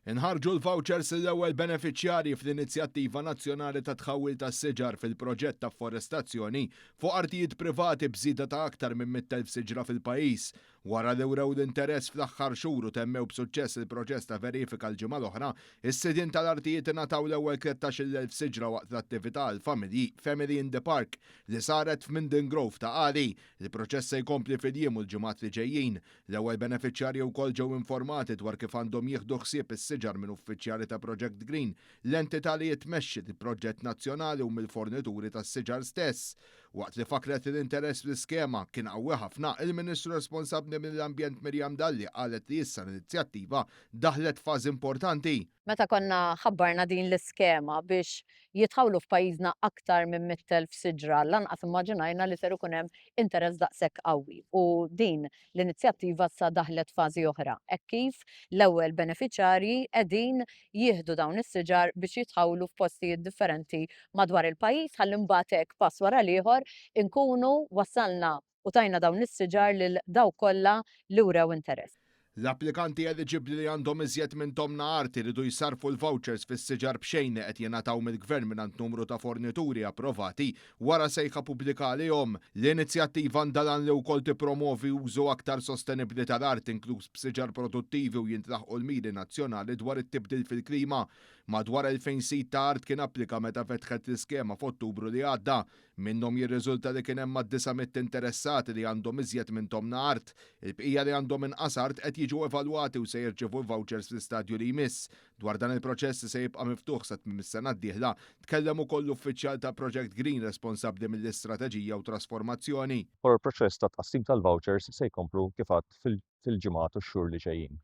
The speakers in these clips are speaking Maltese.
Inħarġu l-vouchers l-ewwel beneficjarji fl-Inizjattiva Nazzjonali ta' Tħawwil tas-Siġar fil-proġett ta' forestazzjoni fuq artijiet privati b'żieda ta' aktar minn 100,000 siġra fil-pajjiż. Wara li wrew l-interess fl-aħħar xhur u temmew b'suċċess il-proċess ta' verifika l-ġimgħa l-oħra, is-sidien tal-artijiet ingħataw l-ewwel 13,000 siġra waqt l-attività Family in the Park li saret f'Minden Grove ta' Qali. Il-proċess se jkompli fil-jiem u l-ġimgħat li ġejjin. L-ewwel beneficjarji wkoll ġew informati dwar kif għandhom jieħdu ħsieb is-siġar minn uffiċjali ta' Project Green, l-entità li jitmexxi il-proġett nazzjonali u mill-fornituri tas-siġar stess. Waqt li fakret l-interess fl-iskema kien qawwi ħafna, il-Ministru responsabbli mill-Ambjent Mirjam Dalli qalet li issa l-inizjattiva daħlet faż importanti. Meta konna ħabbarna din l-iskema biex jitħawlu f'pajjiżna aktar minn 100,000 siġra, lanqas immaġinajna li ser ikun hemm interess daqshekk qawwi. U din l-inizjattiva sa daħlet fażi oħra. Hekk kif l-ewwel beneficjarji qegħdin jieħdu dawn is-siġar biex jitħawlu f'postijiet differenti madwar il-pajjiż ħalli mbagħad hekk pass wara l-ieħor inkunu wassalna u tajna dawn is-siġar lil dawk kollha li wrew interess. L-applikanti eligibbli li għandhom iżjed minn tomna arti ridu jsarfu l-vouchers fis-siġar b'xejn qed jingħataw mill-Gvern mingħand numru ta' fornituri approvati wara sejħa pubblika għalihom. L-inizjattiva ndalan li wkoll tippromovi użu aktar sostenibbli tal-art inkluż b'siġar produttivi u jintlaħqu l-miri nazzjonali dwar it-tibdil fil-klima. Madwar 2000 sit ta' art kien applika meta fetħet l-iskema f'Ottubru li għadda. Minnhom jirriżulta li kien hemm mad 900 interessati li għandhom iżjed minn tomna art. Il-bqija li għandhom inqas art qed jiġu evalwati u se jirċevu vouchers fl-istadju li jmiss. Dwar dan il-proċess se jibqa' miftuħ sa tmiem is-sena d-dieħla, tkellem ukoll uffiċjal ta' Project Green responsabbli mill-istrateġija u trasformazzjoni. Il-proċess ta' tqassim tal-vouchers se jkomplu kif għadd fil-ġimgħat u x-xhur li ġejjin.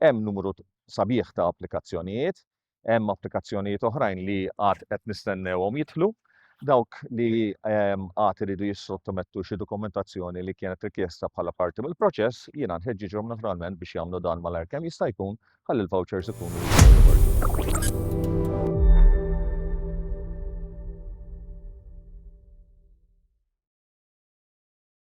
Hemm numru sabiħ ta' applikazzjonijiet, hemm applikazzjonijiet oħrajn li għad qed nistennewhom jidħlu, dawk li għad iridu jissottomettu xi dokumentazzjoni li kienet rikjesta bħala parti mill-proċess, jiena nħeġġiġhom naturalment biex jagħmlu dan malajr kemm jista' jkun ħalli l-vouchers ikunu